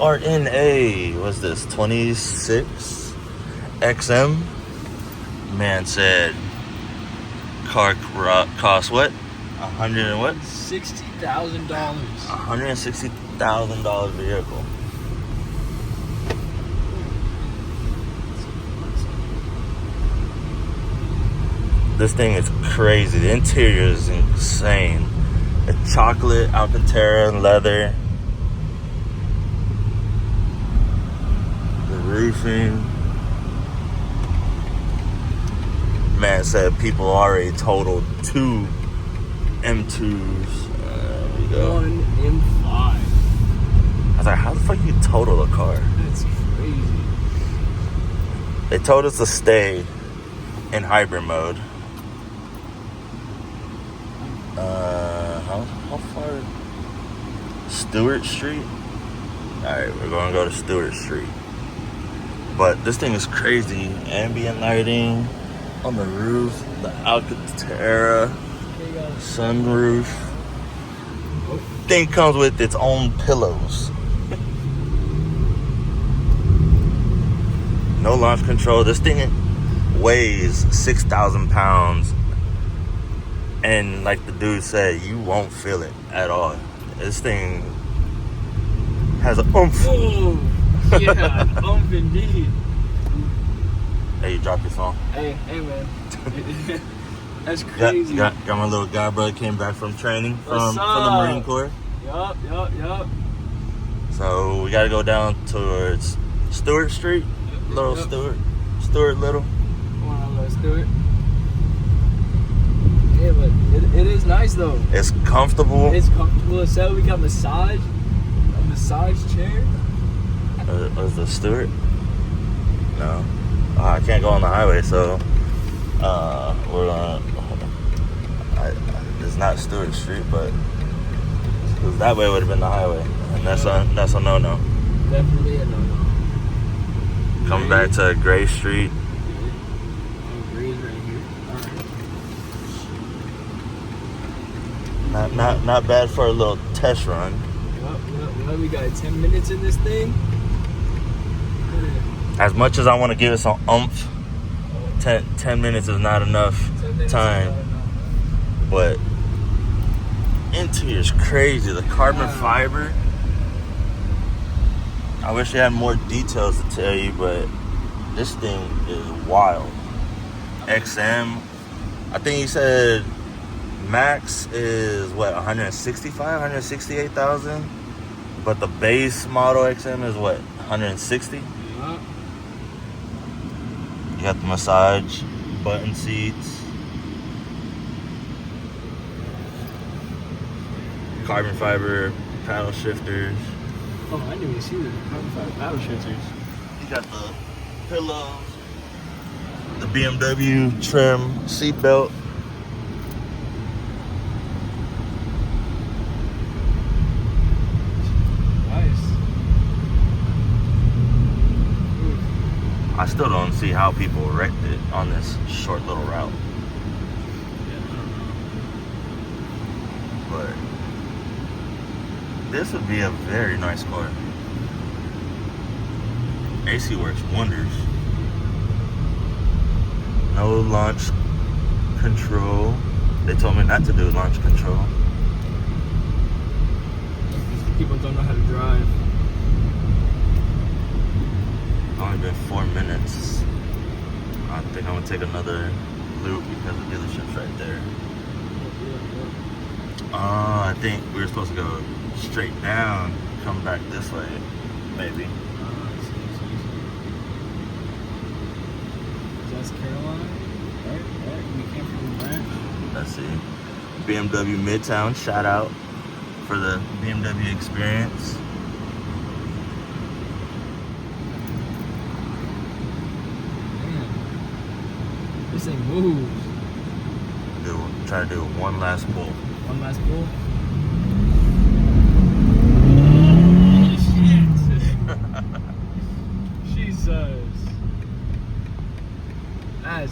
RNA, what's this, 26 XM? Man said car cost what? $160,000. $160,000 vehicle. This thing is crazy. The interior is insane. It's chocolate, Alcantara, and leather. The roofing. Man said people already totaled 2 M2s. There we go. 1 M5. I was like, how the fuck you total a car? That's crazy. They told us to stay in hybrid mode. How far? Stewart Street? Alright, we're gonna go to Stewart Street. But this thing is crazy. Ambient lighting on the roof, the Alcantara, sunroof. Thing comes with its own pillows. No launch control. This thing weighs 6,000 pounds. And like the dude said, you won't feel it at all. This thing has an oomph. Oh, yeah, an oomph indeed. Hey, you dropped your phone. Hey, man. That's crazy. Got my little guy brother came back from training from the Marine Corps. Yup. So we got to go down towards Stewart Street. Stewart Little. Come on, let's do it. Yeah, but it is nice though. It's comfortable. It's comfortable as hell. We got a massage chair. Is the Stewart? No. I can't go on the highway, so we're gonna. It's not Stewart Street, but because that way would have been the highway, and that's a no-no. Definitely a no-no. Come back to Gray Street. Oh, Gray's right here. All right. Not bad for a little test run. Yep. We got 10 minutes in this thing. As much as I want to give it some oomph, 10 minutes is not enough time. But interior's crazy. The carbon fiber. I wish I had more details to tell you, but this thing is wild. XM, I think he said max is what, 168,000, but the base model XM is what, 160. Yeah. You got the massage button seats, carbon fiber paddle shifters. Oh, I didn't even see the carbon fiber paddle shifters. You got the pillows, the BMW trim seatbelt. Nice. I still don't see how people wrecked it on this short little route. But this would be a very nice car. AC works wonders. No launch control. They told me not to do launch control. People don't know how to drive. Only been 4 minutes. I think I'm gonna take another loop because the dealership's right there. I think we were supposed to go straight down, come back this way, maybe. That's Caroline, right? We came from the ranch. Let's see. Bmw Mid Town, shout out for the Bmw Experience. Damn. This thing moves. Try to do one last pull. One last pull. Oh, shit. Jesus.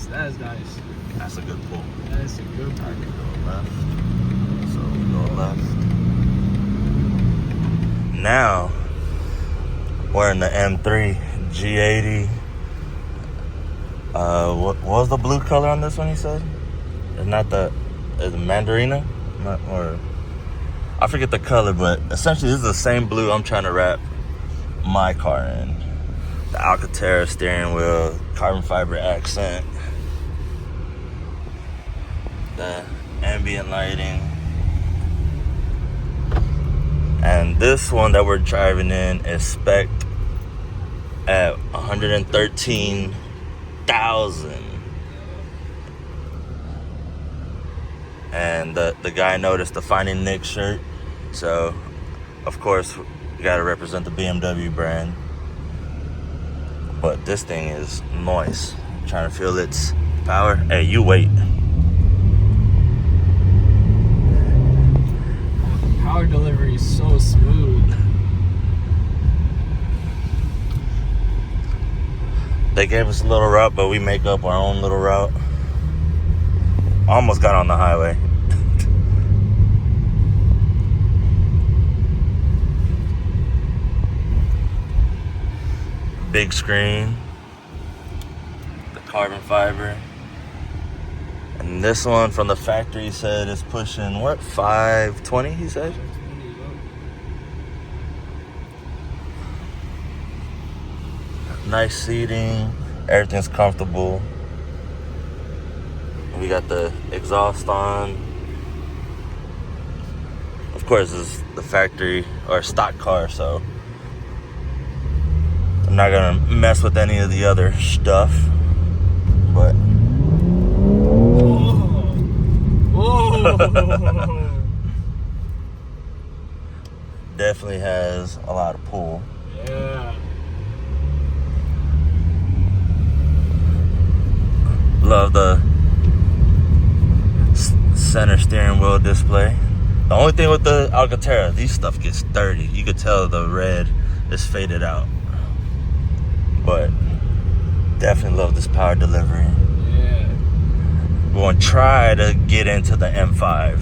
That's nice. That's a good pull. That's a good pull. I can go left. So we go left. Now We're in the M3 G80. What was the blue color on this one, he said? It's not the... Is it Mandarina? Or... I forget the color, but essentially this is the same blue I'm trying to wrap my car in. The Alcantara steering wheel, carbon fiber accent, the ambient lighting. And this one that we're driving in is spec'd at 113,000. And the guy noticed the Finding Nick shirt. So, of course, we gotta represent the BMW brand. But this thing is nice. Trying to feel its power. Hey, you wait. Power delivery is so smooth. They gave us a little route, but we make up our own little route. Almost got on the highway. Big screen. The carbon fiber. And this one from the factory said is pushing, what, 520, he said? Nice seating. Everything's comfortable. We got the exhaust on. Of course, this is the factory or stock car, so I'm not gonna mess with any of the other stuff. But Whoa. definitely has a lot of pull. Yeah. Love the center steering wheel display. The only thing with the Alcantara, these stuff gets dirty. You could tell the red is faded out. But definitely love this power delivery. Yeah. We're gonna try to get into the M5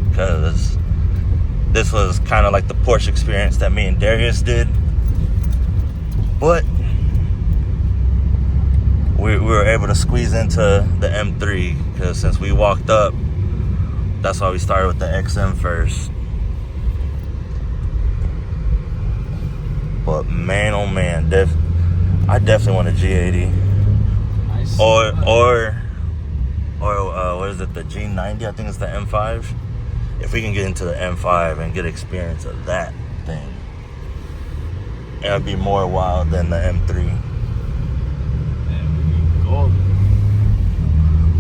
because this was kind of like the Porsche experience that me and Darius did. But we were able to squeeze into the M3 because since we walked up, that's why we started with the XM first. But man, oh man, I definitely want a G80. Or what is it, the G90? I think it's the M5. If we can get into the M5 and get experience of that thing, it would be more wild than the M3.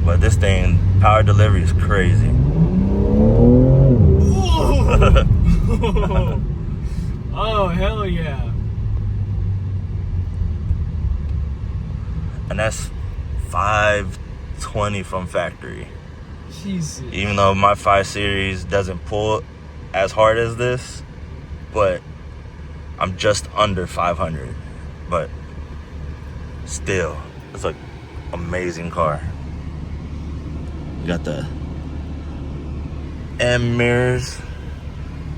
But this thing, power delivery is crazy. Oh, hell yeah. And that's 520 from factory. Jesus. Even though my 5 Series doesn't pull as hard as this, but I'm just under 500. But still, it's an amazing car. You got the M mirrors.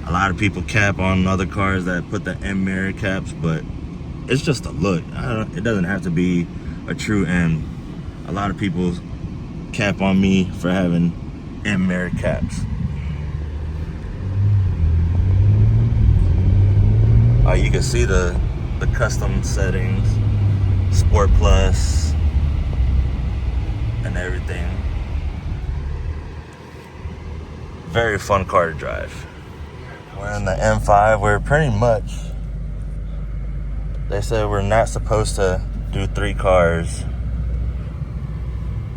A lot of people cap on other cars that put the M mirror caps, but it's just a look. It doesn't have to be a true M. A lot of people cap on me for having M mirror caps. You can see the custom settings, Sport Plus, and everything. Very fun car to drive. We're in the M5. We're pretty much, they said we're not supposed to do 3 cars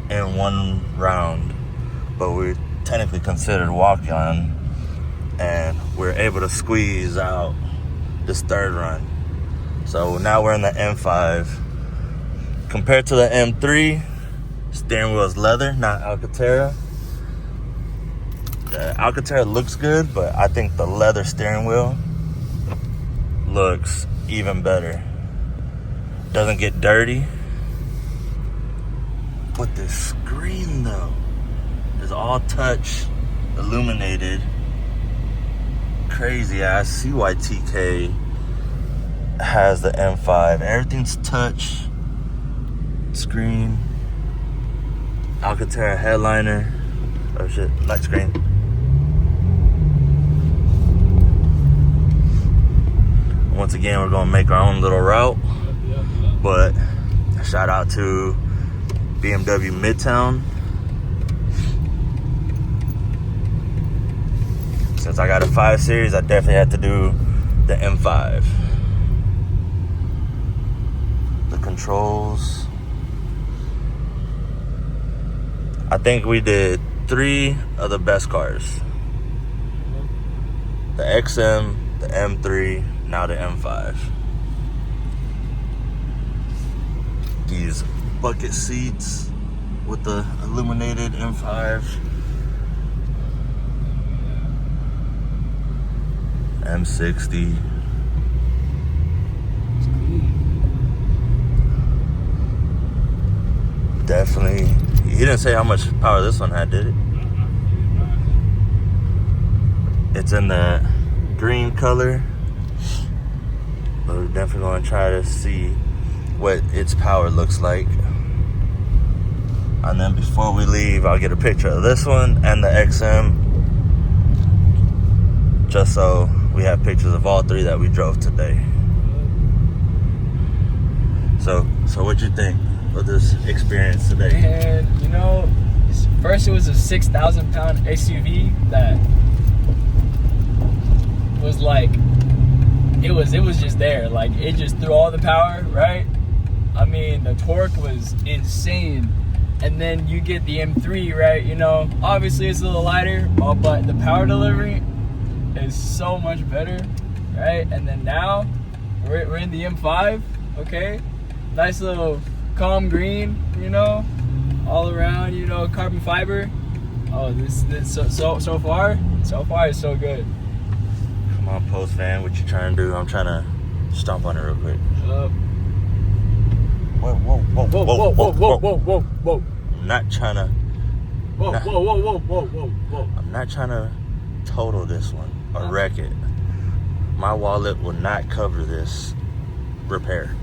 in one round, but we technically considered walking on, and we're able to squeeze out this 3rd run. So now we're in the M5. Compared to the M3, steering wheel is leather, not Alcantara. The Alcantara looks good, but I think the leather steering wheel looks even better. Doesn't get dirty. But this screen though is all touch, illuminated. Crazy ass CYTK has the M5. Everything's touch screen. Alcantara headliner. Oh shit, light screen. Once again, we're gonna make our own little route. But shout out to Bmw Mid Town. Since I got a 5 Series, I definitely had to do the M5. The controls. I think we did 3 of the best cars. The XM, the M3, now the M5. These bucket seats with the illuminated M5. M60. Definitely. He didn't say how much power this one had, did it? It's in the green color. But we're definitely going to try to see what its power looks like. And then before we leave, I'll get a picture of this one and the XM. Just so we have pictures of all 3 that we drove today. So what'd you think of this experience today? And you know, first it was a 6,000 pound SUV that was like, it was just there. Like, it just threw all the power, right? I mean, the torque was insane. And then you get the M3, right? You know, obviously it's a little lighter, but the power delivery is so much better, right? And then now we're in the M5, okay? Nice little calm green, you know, all around, you know, carbon fiber. Oh, this so far it's so good. Come on, post van, what you trying to do? I'm trying to stomp on it real quick. Whoa. I'm not trying to. Whoa. I'm not trying to total this one or wreck it. My wallet will not cover this repair.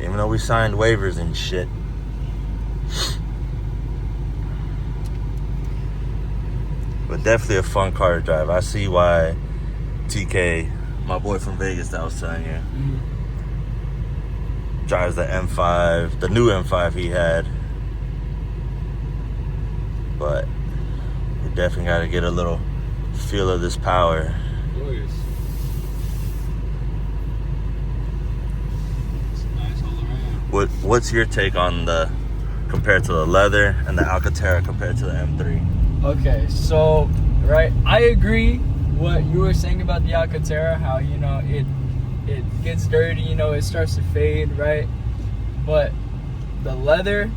Even though we signed waivers and shit. But definitely a fun car to drive. I see why TK, my boy from Vegas that I was telling you, drives the M5, the new M5 he had. But we definitely got to get a little feel of this power. Oh, yes. It's nice all around. What's your take on the, compared to the leather and the Alcantara compared to the M3? Okay, so, right, I agree what you were saying about the Alcantara, how, you know, it gets dirty, you know, it starts to fade, right? But the leather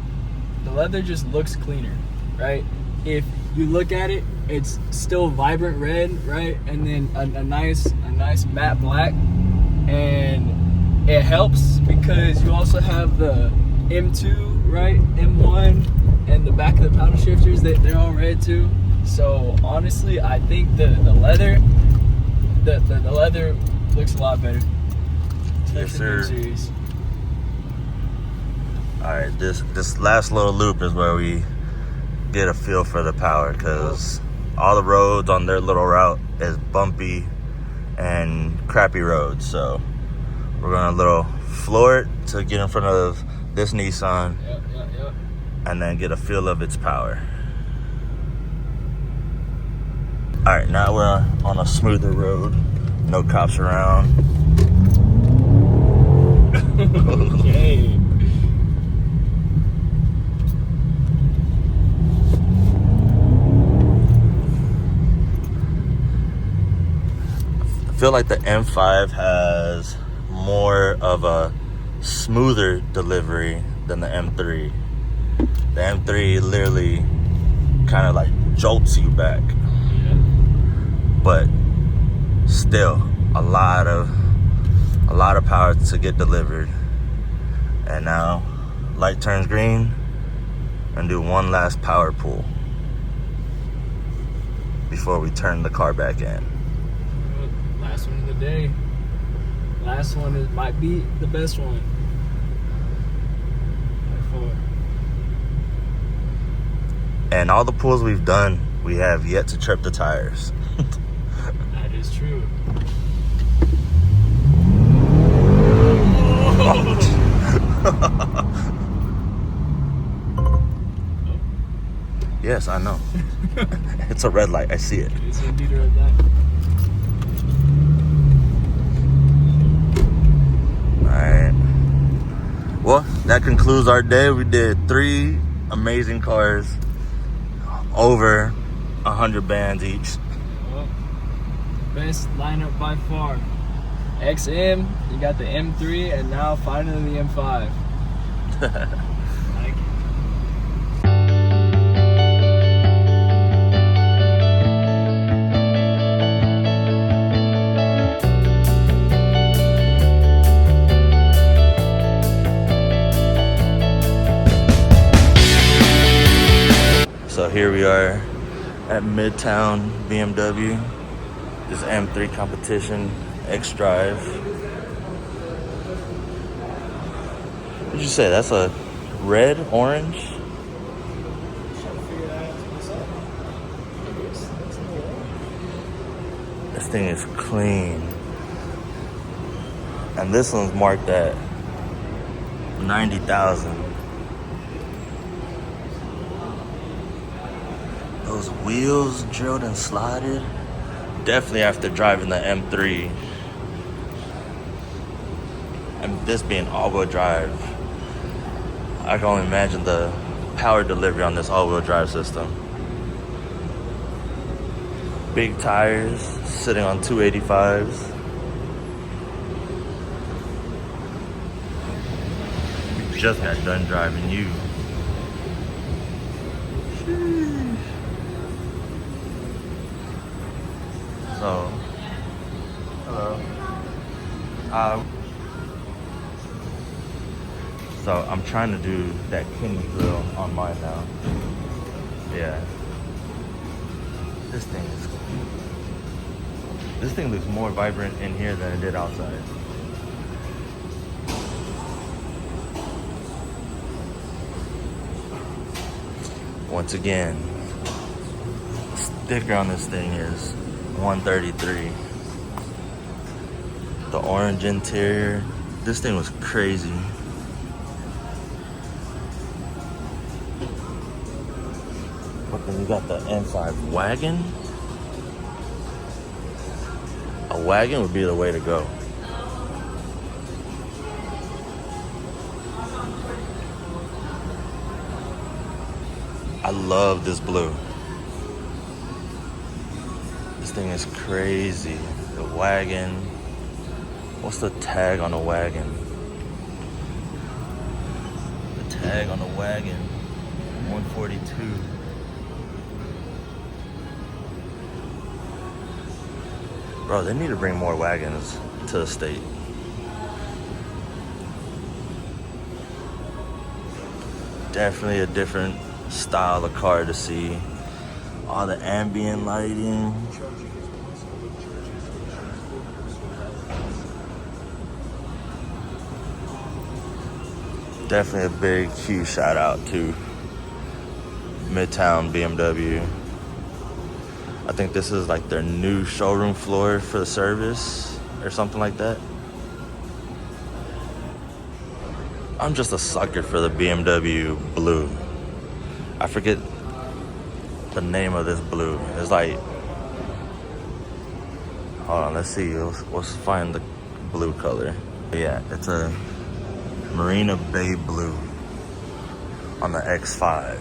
just looks cleaner, right? If you look at it, it's still vibrant red, right? And then a nice matte black. And it helps because you also have the M2, right? M1 and the back of the paddle shifters, they're all red too. So honestly, I think the leather looks a lot better. Yes, sir. Series. All right, this last little loop is where we get a feel for the power, because all the roads on their little route is bumpy and crappy roads. So we're gonna little floor it to get in front of this Nissan. Yep. And then get a feel of its power. All right, now we're on a smoother road. No cops around. Okay. I feel like the M5 has more of a smoother delivery than the M3. The M3 literally kind of like jolts you back. But still a lot of power to get delivered. And now light turns green and do one last power pull before we turn the car back in. Last one of the day. Last one might be the best one. And all the pulls we've done, we have yet to trip the tires. That is true. Yes, I know. It's a red light. I see it. It's indeed a red light. Alright. Well, that concludes our day. We did 3 amazing cars. Over 100 bands each. Well, best lineup by far. XM, you got the M3, and now finally the M5. Like it. So here we are at Mid Town BMW. This M3 competition, X Drive. What did you say? That's a red, orange? This thing is clean. And this one's marked at 90,000. Those wheels drilled and slotted. Definitely after driving the M3. And this being all-wheel drive, I can only imagine the power delivery on this all-wheel drive system. Big tires, sitting on 285s. We just got done driving you. So, hello. So I'm trying to do that King grill on mine now. Yeah. This thing looks more vibrant in here than it did outside. Once again, sticker on this thing is 133. The orange interior. This thing was crazy. But then you got the M5 wagon. A wagon would be the way to go. I love this blue. This thing is crazy. The wagon. What's the tag on the wagon? The tag on the wagon, 142. Bro, they need to bring more wagons to the state. Definitely a different style of car to see. All the ambient lighting. Definitely a big, huge shout out to Midtown BMW. I think this is like their new showroom floor for the service or something like that. I'm just a sucker for the BMW blue. I forget the name of this blue. It's like, hold on, let's see. Let's find the blue color. Yeah, it's a Marina Bay blue on the X5.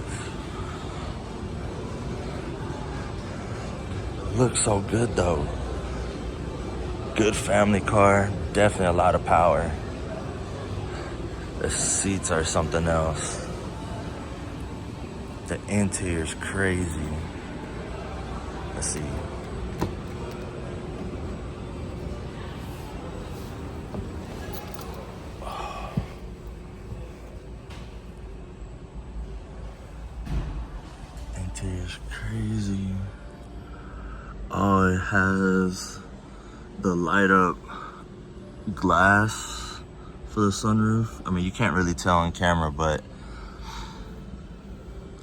Looks so good though. Good family car, definitely a lot of power. The seats are something else. The interior's crazy. Let's see. Interior's crazy. Oh, it has the light up glass for the sunroof. I mean, you can't really tell on camera, but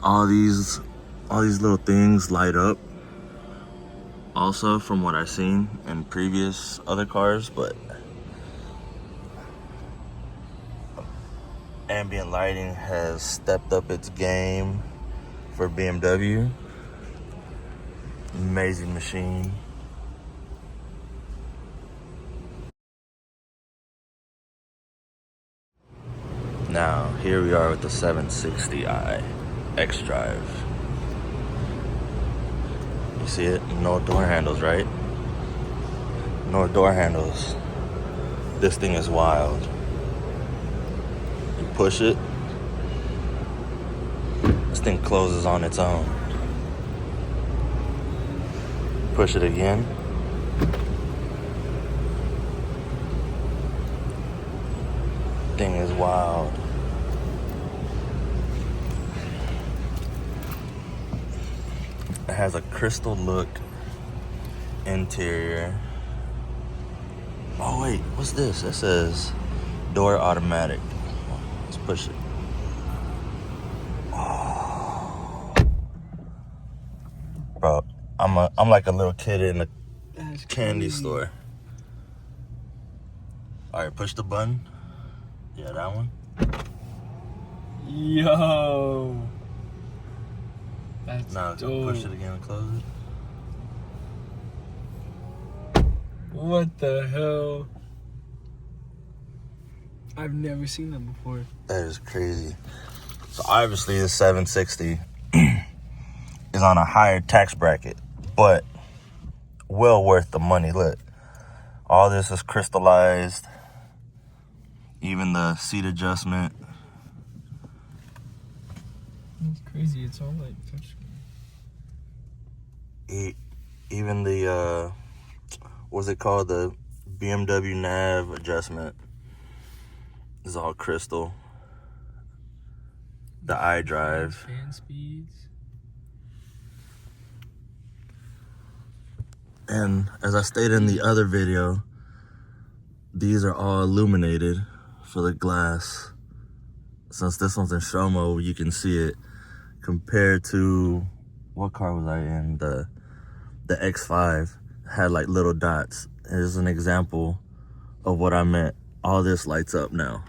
all these little things light up also, from what I've seen in previous other cars. But ambient lighting has stepped up its game for BMW. Amazing machine. Now, here we are with the 760i X-Drive. You see it? No door handles, right? No door handles. This thing is wild. You push it, this thing closes on its own. Push it again. Thing is wild. It has a crystal look interior. Oh wait, what's this? It says door automatic. Let's push it. Oh. Bro, I'm like a little kid in a candy store. All right, push the button. Yeah, that one. Yo. That's now dope. Push it again and close it. What the hell? I've never seen that before. That is crazy. So obviously the 760 is on a higher tax bracket, but well worth the money. Look, all this is crystallized. Even the seat adjustment. That's crazy. It's all like touchscreen. Even the what's it called? The BMW nav adjustment is all crystal. The iDrive. Fan speeds. And as I stated in the other video, these are all illuminated for the glass. Since this one's in show mode, you can see it. Compared to, what car was I in? The X5 had like little dots. Here's an example of what I meant. All this lights up now.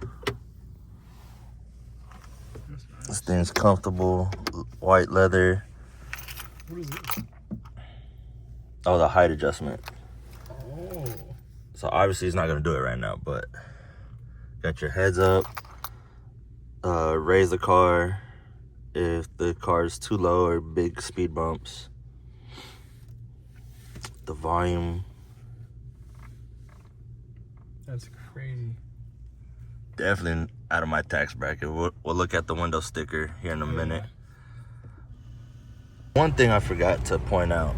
Nice. This thing's comfortable, white leather. What is this? Oh, the height adjustment. Oh. So obviously he's not gonna do it right now, but got your heads up. Raise the car if the car is too low or big speed bumps. The volume. That's crazy. Definitely out of my tax bracket. We'll look at the window sticker here in a minute. One thing I forgot to point out.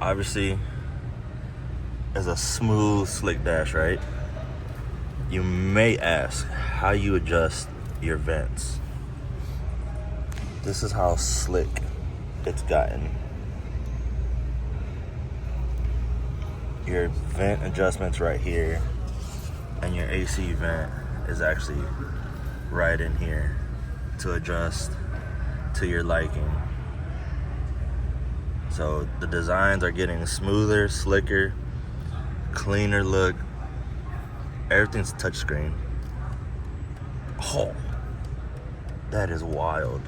Obviously, it's a smooth, slick dash, right? You may ask how you adjust your vents. This is how slick it's gotten. Your vent adjustments right here, and your AC vent is actually right in here to adjust to your liking. So the designs are getting smoother, slicker, cleaner look. Everything's touchscreen. Oh, that is wild.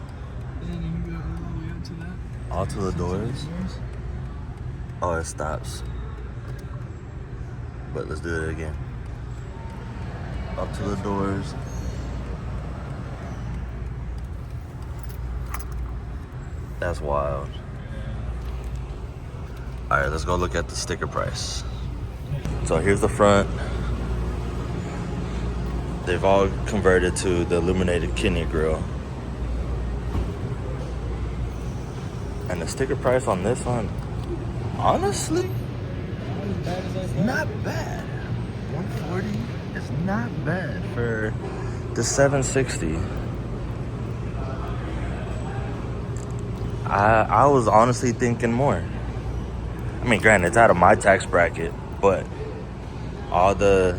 And then you go all the way up to that. All to the doors. Oh, it stops. But let's do it again. Up to the doors. That's wild. All right, let's go look at the sticker price. So here's the front. They've all converted to the illuminated kidney grille. And the sticker price on this one, honestly, not bad. 140 is not bad for the 760. I was honestly thinking more. I mean, granted, it's out of my tax bracket, but all the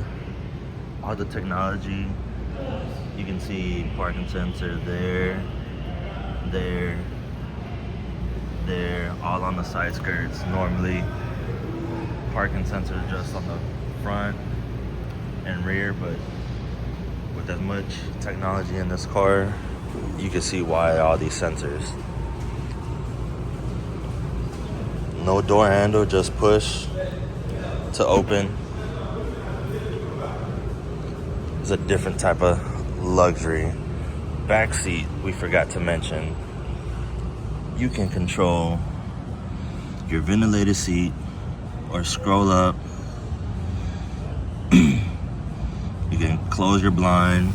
technology. You can see parking sensor there, all on the side skirts. Normally, parking sensor just on the front and rear, but with as much technology in this car, you can see why all these sensors. No door handle, just push to open. It's a different type of luxury. Back seat, we forgot to mention. You can control your ventilated seat or scroll up. You can close your blind.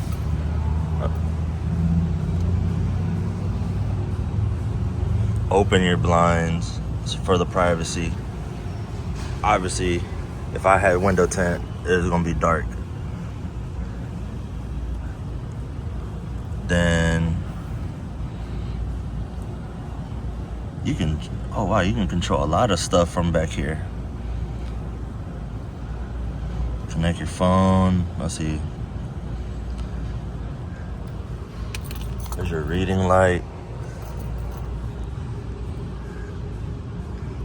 Open your blinds for the privacy. Obviously, if I had window tint, it's gonna be dark. Then you can, oh wow, you can control a lot of stuff from back here. Connect your phone. Let's see. There's your reading light.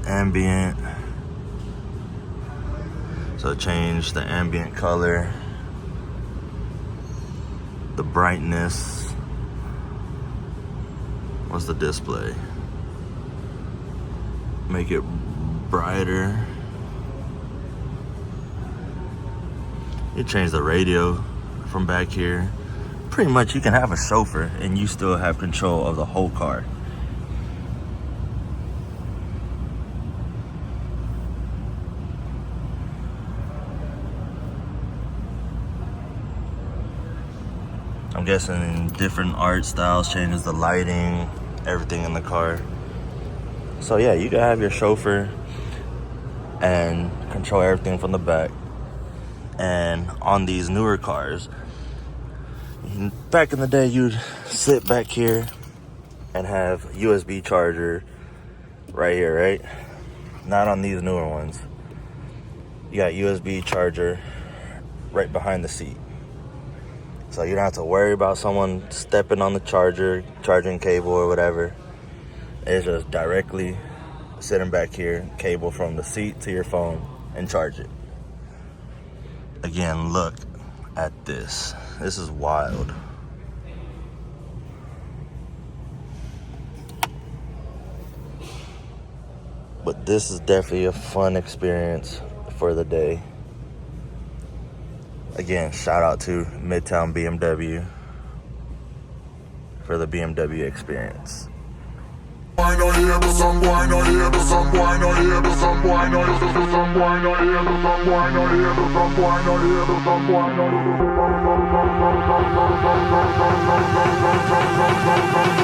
Ambient. So change the ambient color, the brightness. What's the display? Make it brighter. You change the radio from back here. Pretty much you can have a chauffeur and you still have control of the whole car. I'm guessing different art styles changes the lighting, everything in the car. So yeah, you can have your chauffeur and control everything from the back. And on these newer cars, back in the day, you'd sit back here and have USB charger right here, right? Not on these newer ones. You got USB charger right behind the seat. So you don't have to worry about someone stepping on the charging cable or whatever. It's just directly sitting back here, cable from the seat to your phone, and charge it. Again, look at this. This is wild. But this is definitely a fun experience for the day. Again, shout out to Midtown BMW for the BMW Experience. Why no here, but some boy no here, but some boy no here, but some boy no here, but some boy no here, but some boy no here, but some boy no here, but some boy no here.